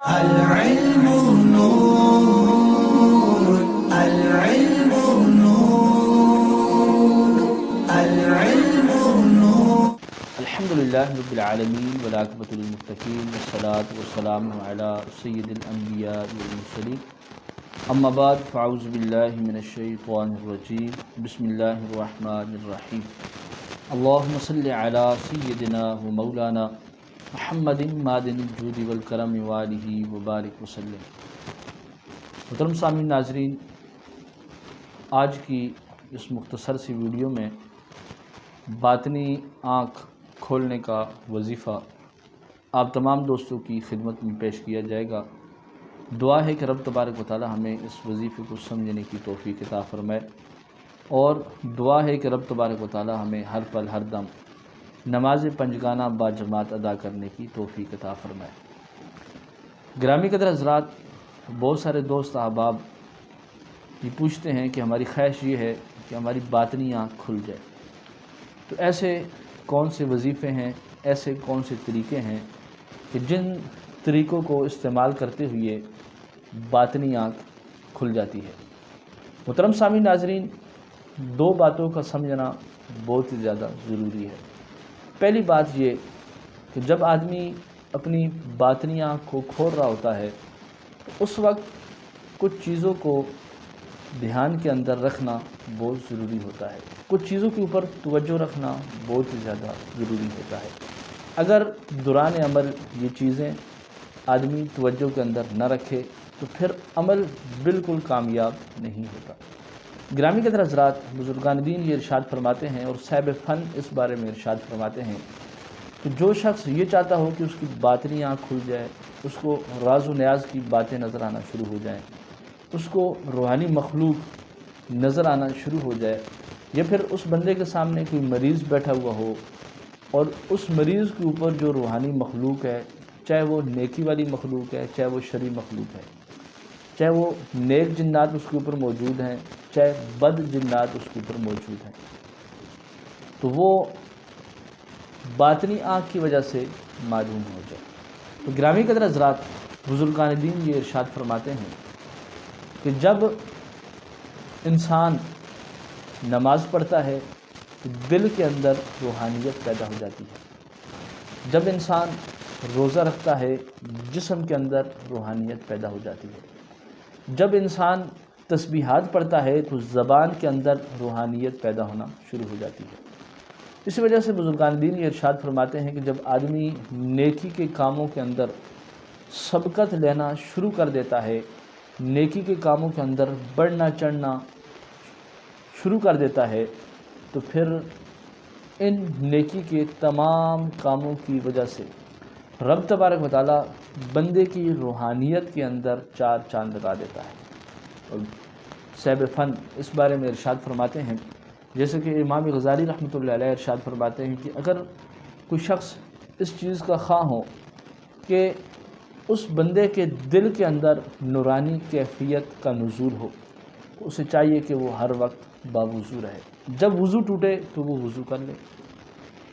العلم نور، العلم نور، العلم نور. الحمد للہ رب العالمین والعاقبۃ للمتقین والصلاة والسلام علی سید الانبیاء والمرسلین اما بعد فاعوذ باللہ من الشیطان الرجیم بسم اللہ الرحمن الرحیم اللہم صلی علی سیدنا و مولانا محمد معدن الجود والکرم وآلہ وبارک وسلم. محترم سامعین ناظرین، آج کی اس مختصر سی ویڈیو میں باطنی آنکھ کھولنے کا وظیفہ آپ تمام دوستوں کی خدمت میں پیش کیا جائے گا. دعا ہے کہ رب تبارک و تعالی ہمیں اس وظیفے کو سمجھنے کی توفیق عطا فرمائے، اور دعا ہے کہ رب تبارک و تعالی ہمیں ہر پل ہر دم نماز پنجگانہ با جماعت ادا کرنے کی توفیق عطا فرمائے. گرامی قدر حضرات، بہت سارے دوست احباب یہ پوچھتے ہیں کہ ہماری خواہش یہ ہے کہ ہماری باطنی آنکھ کھل جائے، تو ایسے کون سے وظیفے ہیں، ایسے کون سے طریقے ہیں کہ جن طریقوں کو استعمال کرتے ہوئے باطنی آنکھ کھل جاتی ہے. محترم سامعین ناظرین، دو باتوں کا سمجھنا بہت ہی زیادہ ضروری ہے. پہلی بات یہ کہ جب آدمی اپنی باطنی آنکھ کو کھول رہا ہوتا ہے تو اس وقت کچھ چیزوں کو دھیان کے اندر رکھنا بہت ضروری ہوتا ہے، کچھ چیزوں کے اوپر توجہ رکھنا بہت ہی زیادہ ضروری ہوتا ہے. اگر دوران عمل یہ چیزیں آدمی توجہ کے اندر نہ رکھے تو پھر عمل بالکل کامیاب نہیں ہوتا. گرامی قدر حضرات، بزرگان دین یہ ارشاد فرماتے ہیں اور صاحب فن اس بارے میں ارشاد فرماتے ہیں کہ جو شخص یہ چاہتا ہو کہ اس کی باطنی آنکھ کھل جائے، اس کو راز و نیاز کی باتیں نظر آنا شروع ہو جائیں، اس کو روحانی مخلوق نظر آنا شروع ہو جائے، یا پھر اس بندے کے سامنے کوئی مریض بیٹھا ہوا ہو اور اس مریض کے اوپر جو روحانی مخلوق ہے، چاہے وہ نیکی والی مخلوق ہے، چاہے وہ شرعی مخلوق ہے، چاہے وہ نیک جنات اس کے اوپر موجود ہیں، چاہے بد جنات اس کے اوپر موجود ہیں، تو وہ باطنی آنکھ کی وجہ سے معلوم ہو جائے. تو گرامی قدر حضرات، بزرگان دین یہ ارشاد فرماتے ہیں کہ جب انسان نماز پڑھتا ہے تو دل کے اندر روحانیت پیدا ہو جاتی ہے. جب انسان روزہ رکھتا ہے جسم کے اندر روحانیت پیدا ہو جاتی ہے. جب انسان تسبیحات پڑھتا ہے تو زبان کے اندر روحانیت پیدا ہونا شروع ہو جاتی ہے. اسی وجہ سے بزرگان دین یہ ارشاد فرماتے ہیں کہ جب آدمی نیکی کے کاموں کے اندر سبقت لینا شروع کر دیتا ہے، نیکی کے کاموں کے اندر بڑھنا چڑھنا شروع کر دیتا ہے، تو پھر ان نیکی کے تمام کاموں کی وجہ سے رب تبارک و تعالی بندے کی روحانیت کے اندر چار چاند لگا دیتا ہے. اور صاحب فن اس بارے میں ارشاد فرماتے ہیں، جیسے کہ امام غزالی رحمۃ اللہ علیہ ارشاد فرماتے ہیں کہ اگر کوئی شخص اس چیز کا خواہ ہو کہ اس بندے کے دل کے اندر نورانی کیفیت کا نزول ہو، تو اسے چاہیے کہ وہ ہر وقت باوضو رہے. جب وضو ٹوٹے تو وہ وضو کر لے.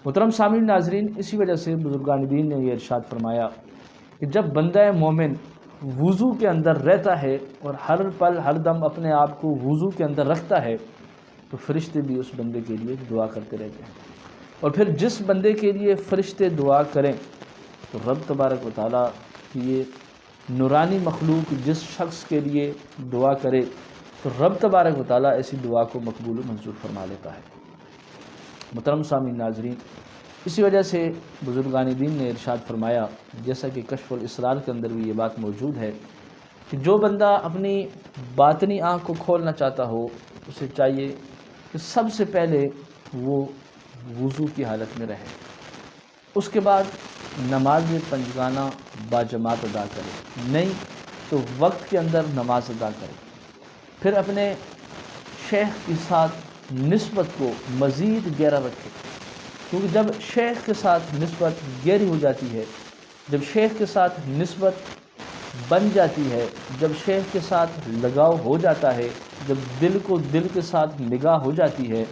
محترم سامعین ناظرین، اسی وجہ سے بزرگان دین نے یہ ارشاد فرمایا کہ جب بندہ مومن وضو کے اندر رہتا ہے اور ہر پل ہر دم اپنے آپ کو وضو کے اندر رکھتا ہے، تو فرشتے بھی اس بندے کے لیے دعا کرتے رہتے ہیں. اور پھر جس بندے کے لیے فرشتے دعا کریں تو رب تبارک و تعالیٰ کی یہ نورانی مخلوق جس شخص کے لیے دعا کرے تو رب تبارک و تعالیٰ ایسی دعا کو مقبول و منظور فرما لیتا ہے. محترم سامعین ناظرین، اسی وجہ سے بزرگان دین نے ارشاد فرمایا، جیسا کہ کشف الاسرار کے اندر بھی یہ بات موجود ہے، کہ جو بندہ اپنی باطنی آنکھ کو کھولنا چاہتا ہو اسے چاہیے کہ سب سے پہلے وہ وضو کی حالت میں رہے، اس کے بعد نماز پنجگانہ با جماعت ادا کرے، نہیں تو وقت کے اندر نماز ادا کرے. پھر اپنے شیخ کے ساتھ نسبت کو مزید گہرا رکھے، کیونکہ جب شیخ کے ساتھ نسبت گہری ہو جاتی ہے، جب شیخ کے ساتھ نسبت بن جاتی ہے، جب شیخ کے ساتھ لگاؤ ہو جاتا ہے، جب دل کو دل کے ساتھ نگاہ ہو جاتی ہے،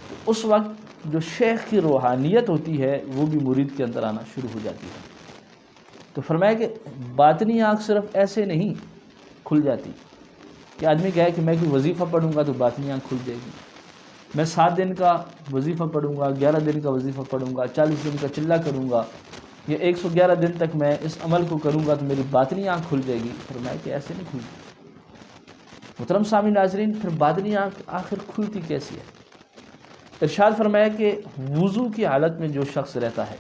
تو اس وقت جو شیخ کی روحانیت ہوتی ہے وہ بھی مرید کے اندر آنا شروع ہو جاتی ہے. تو فرمایا کہ باطنی آنکھ صرف ایسے نہیں کھل جاتی کہ آدمی کہے کہ میں کوئی وظیفہ پڑھوں گا تو باطنی آنکھ کھل جائے گی، میں 7 دن کا وظیفہ پڑھوں گا، 11 دن کا وظیفہ پڑھوں گا، 40 دن کا چلہ کروں گا، یا 111 دن تک میں اس عمل کو کروں گا تو میری باطنی آنکھ کھل جائے گی۔ فرمایا کہ ایسے نہیں کھلتی۔ محترم سامعین ناظرین، پھر باطنی آنکھ آخر کھلتی کیسی ہے؟ ارشاد فرمایا کہ وضو کی حالت میں جو شخص رہتا ہے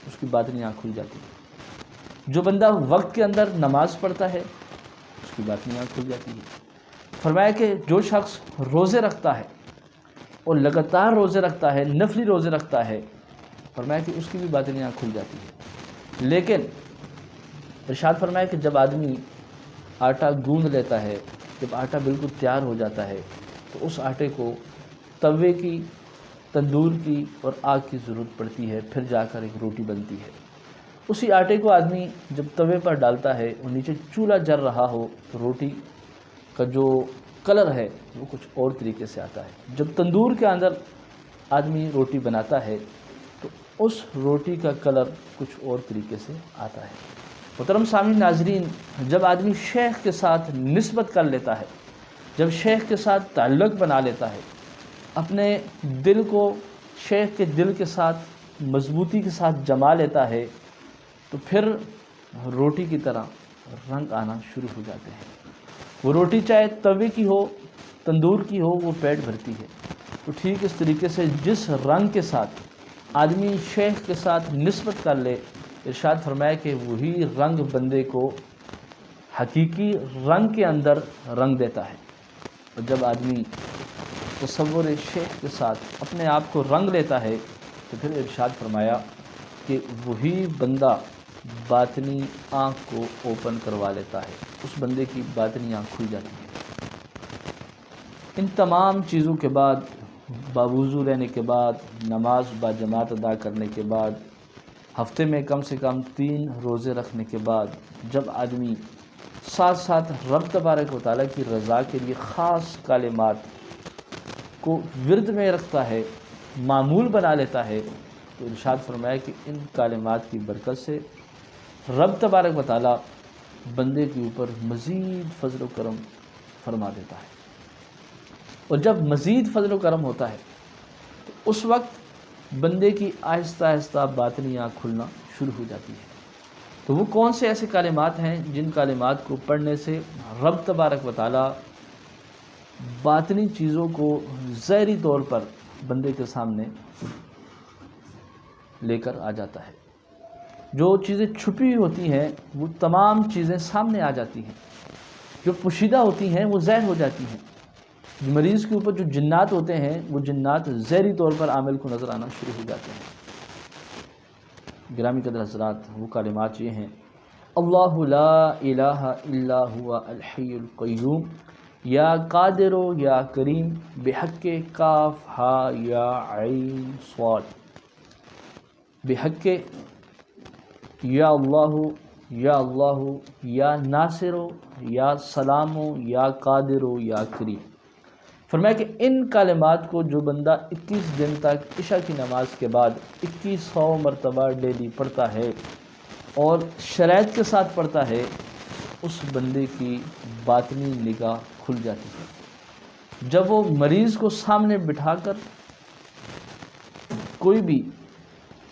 اس کی باطنی آنکھ کھل جاتی ہے۔ جو بندہ وقت کے اندر نماز پڑھتا ہے اس کی باطنی آنکھ کھل جاتی ہے۔ فرمایا کہ جو شخص روزے رکھتا ہے اور لگاتار روزے رکھتا ہے، نفلی روزے رکھتا ہے، فرمایا کہ اس کی بھی باطنی آنکھ کھل جاتی ہے۔ لیکن ارشاد فرمایا کہ جب آدمی آٹا گوندھ لیتا ہے، جب آٹا بالکل تیار ہو جاتا ہے تو اس آٹے کو توے کی، تندور کی اور آگ کی ضرورت پڑتی ہے، پھر جا کر ایک روٹی بنتی ہے۔ اسی آٹے کو آدمی جب توے پر ڈالتا ہے اور نیچے چولہا جل رہا ہو تو روٹی کا جو کلر ہے وہ کچھ اور طریقے سے آتا ہے۔ جب تندور کے اندر آدمی روٹی بناتا ہے تو اس روٹی کا کلر کچھ اور طریقے سے آتا ہے۔ محترم سامعین ناظرین، جب آدمی شیخ کے ساتھ نسبت کر لیتا ہے، جب شیخ کے ساتھ تعلق بنا لیتا ہے، اپنے دل کو شیخ کے دل کے ساتھ مضبوطی کے ساتھ جما لیتا ہے تو پھر روٹی کی طرح رنگ آنا شروع ہو جاتے ہیں۔ وہ روٹی چاہے توے کی ہو، تندور کی ہو، وہ پیٹ بھرتی ہے۔ تو ٹھیک اس طریقے سے جس رنگ کے ساتھ آدمی شیخ کے ساتھ نسبت کر لے، ارشاد فرمایا کہ وہی رنگ بندے کو حقیقی رنگ کے اندر رنگ دیتا ہے۔ اور جب آدمی تصور شیخ کے ساتھ اپنے آپ کو رنگ لیتا ہے تو پھر ارشاد فرمایا کہ وہی بندہ باطنی آنکھ کو اوپن کروا لیتا ہے، اس بندے کی باطنی آنکھ کھل جاتی ہے۔ ان تمام چیزوں کے بعد، باوضو رہنے کے بعد، نماز با جماعت ادا کرنے کے بعد، ہفتے میں کم سے کم 3 روزے رکھنے کے بعد، جب آدمی ساتھ ساتھ رب تبارک و تعالیٰ کی رضا کے لیے خاص کلمات کو ورد میں رکھتا ہے، معمول بنا لیتا ہے، تو ارشاد فرمایا کہ ان کلمات کی برکت سے رب تبارک و تعالیٰ بندے کے اوپر مزید فضل و کرم فرما دیتا ہے۔ اور جب مزید فضل و کرم ہوتا ہے تو اس وقت بندے کی آہستہ آہستہ باطنی آنکھ کھلنا شروع ہو جاتی ہے۔ تو وہ کون سے ایسے کلمات ہیں جن کلمات کو پڑھنے سے رب تبارک و تعالیٰ باطنی چیزوں کو ظاہری طور پر بندے کے سامنے لے کر آ جاتا ہے؟ جو چیزیں چھپی ہوئی ہوتی ہیں وہ تمام چیزیں سامنے آ جاتی ہیں، جو پوشیدہ ہوتی ہیں وہ ظاہر ہو جاتی ہیں۔ مریض کے اوپر جو جنات ہوتے ہیں وہ جنات ظاہری طور پر عامل کو نظر آنا شروع ہو جاتے ہیں۔ گرامی قدر حضرات، وہ کلمات یہ ہیں: اللہ لا الہ الا هو الحی القیوم، یا قادر یا کریم، بحق کاف ہا یا عین صاد، بحق یا اللہ، یا ناصر، یا سلام، یا قادر، یا کریم۔ فرمایا کہ ان کلمات کو جو بندہ 21 دن تک عشاء کی نماز کے بعد 2100 مرتبہ ڈیلی پڑھتا ہے اور شرائط کے ساتھ پڑھتا ہے، اس بندے کی باطنی نگاہ کھل جاتی ہے۔ جب وہ مریض کو سامنے بٹھا کر کوئی بھی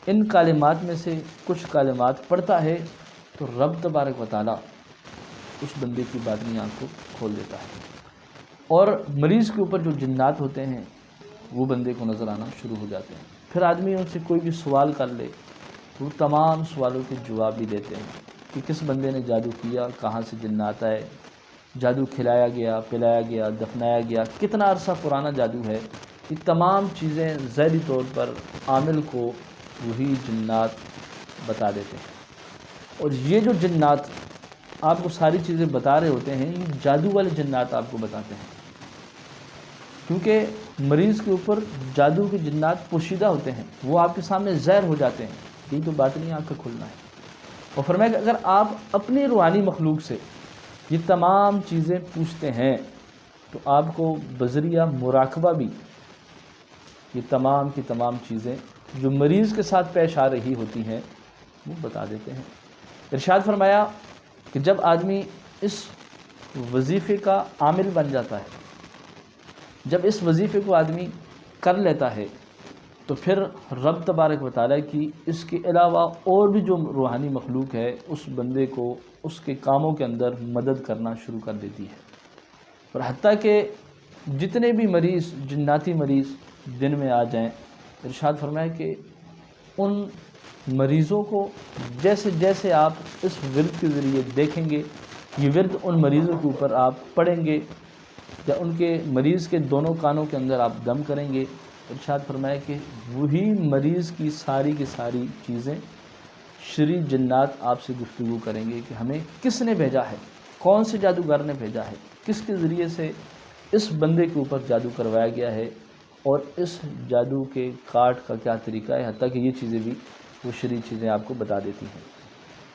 ان کلمات میں سے کچھ کلمات پڑھتا ہے تو رب تبارک و تعالیٰ اس بندے کی باطنی آنکھ کو کھول دیتا ہے، اور مریض کے اوپر جو جنات ہوتے ہیں وہ بندے کو نظر آنا شروع ہو جاتے ہیں۔ پھر آدمی ان سے کوئی بھی سوال کر لے تو وہ تمام سوالوں کے جواب بھی دیتے ہیں کہ کس بندے نے جادو کیا، کہاں سے جنات آئے، جادو کھلایا گیا، پلایا گیا، دفنایا گیا، کتنا عرصہ پرانا جادو ہے۔ یہ تمام چیزیں ظاہری طور پر عامل کو وہی جنات بتا دیتے ہیں، اور یہ جو جنات آپ کو ساری چیزیں بتا رہے ہوتے ہیں یہ جادو والے جنات آپ کو بتاتے ہیں، کیونکہ مریض کے اوپر جادو کے جنات پوشیدہ ہوتے ہیں، وہ آپ کے سامنے ظاہر ہو جاتے ہیں۔ یہی تو باطنی آنکھ کا کھلنا ہے۔ اور فرمایا کہ اگر آپ اپنی روحانی مخلوق سے یہ تمام چیزیں پوچھتے ہیں تو آپ کو بذریعہ مراقبہ بھی یہ تمام کی تمام چیزیں جو مریض کے ساتھ پیش آ رہی ہوتی ہیں وہ بتا دیتے ہیں۔ ارشاد فرمایا کہ جب آدمی اس وظیفے کا عامل بن جاتا ہے، جب اس وظیفے کو آدمی کر لیتا ہے، تو پھر رب تبارک و تعالیٰ کی اس کے علاوہ اور بھی جو روحانی مخلوق ہے اس بندے کو اس کے کاموں کے اندر مدد کرنا شروع کر دیتی ہے، اور حتیٰ کہ جتنے بھی مریض، جناتی مریض دن میں آ جائیں، ارشاد فرمایا کہ ان مریضوں کو جیسے جیسے آپ اس ورد کے ذریعے دیکھیں گے، یہ ورد ان مریضوں کے اوپر آپ پڑھیں گے یا ان کے مریض کے دونوں کانوں کے اندر آپ دم کریں گے، ارشاد فرمایا کہ وہی مریض کی ساری چیزیں شری جنات آپ سے گفتگو کریں گے کہ ہمیں کس نے بھیجا ہے، کون سے جادوگر نے بھیجا ہے، کس کے ذریعے سے اس بندے کے اوپر جادو کروایا گیا ہے، اور اس جادو کے کاٹ کا کیا طریقہ ہے، حتیٰ کہ یہ چیزیں بھی وہ شرعی چیزیں آپ کو بتا دیتی ہیں۔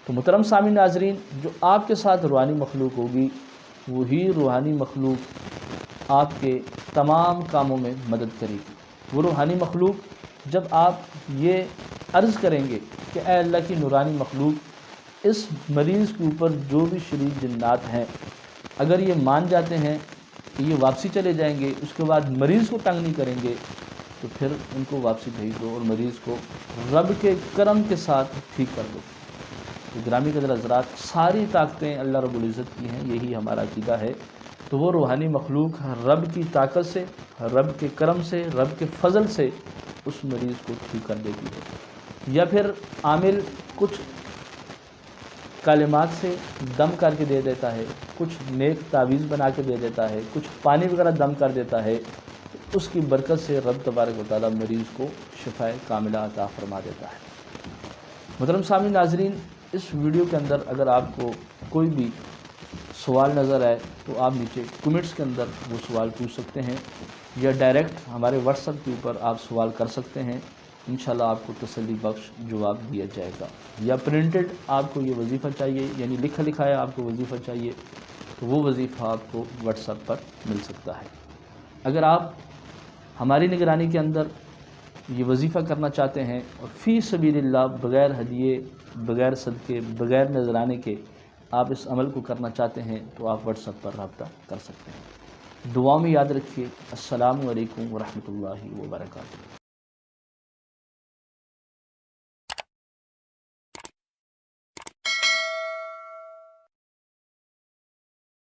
تو محترم سامعین ناظرین، جو آپ کے ساتھ روحانی مخلوق ہوگی وہی روحانی مخلوق آپ کے تمام کاموں میں مدد کرے گی۔ وہ روحانی مخلوق جب آپ یہ عرض کریں گے کہ اے اللہ کی نورانی مخلوق، اس مریض کے اوپر جو بھی شرعی جنات ہیں اگر یہ مان جاتے ہیں کہ یہ واپسی چلے جائیں گے، اس کے بعد مریض کو تنگ نہیں کریں گے، تو پھر ان کو واپسی بھیج دو اور مریض کو رب کے کرم کے ساتھ ٹھیک کر دو۔ تو گرامی قدر حضرات، ساری طاقتیں اللہ رب العزت کی ہیں، یہی ہمارا عقیدہ ہے۔ تو وہ روحانی مخلوق رب کی طاقت سے، رب کے کرم سے، رب کے فضل سے اس مریض کو ٹھیک کر دیتی ہے، یا پھر عامل کچھ کلمات سے دم کر کے دے دیتا ہے، کچھ نیک تعویذ بنا کے دے دیتا ہے، کچھ پانی وغیرہ دم کر دیتا ہے، اس کی برکت سے رب تبارک و تعالیٰ مریض کو شفائے کاملہ عطا فرما دیتا ہے۔ محترم سامعین ناظرین، اس ویڈیو کے اندر اگر آپ کو کوئی بھی سوال نظر آئے تو آپ نیچے کمنٹس کے اندر وہ سوال پوچھ سکتے ہیں، یا ڈائریکٹ ہمارے واٹس ایپ کے اوپر آپ سوال کر سکتے ہیں، انشاءاللہ آپ کو تسلی بخش جواب دیا جائے گا۔ یا پرنٹڈ آپ کو یہ وظیفہ چاہیے، یعنی لکھا لکھایا آپ کو وظیفہ چاہیے، تو وہ وظیفہ آپ کو واٹس ایپ پر مل سکتا ہے۔ اگر آپ ہماری نگرانی کے اندر یہ وظیفہ کرنا چاہتے ہیں اور فی سبیل اللہ بغیر ہدیے، بغیر صدقے، بغیر نذرانے کے آپ اس عمل کو کرنا چاہتے ہیں تو آپ واٹس ایپ پر رابطہ کر سکتے ہیں۔ دعا میں یاد رکھیے۔ السلام علیکم ورحمۃ اللہ وبرکاتہ۔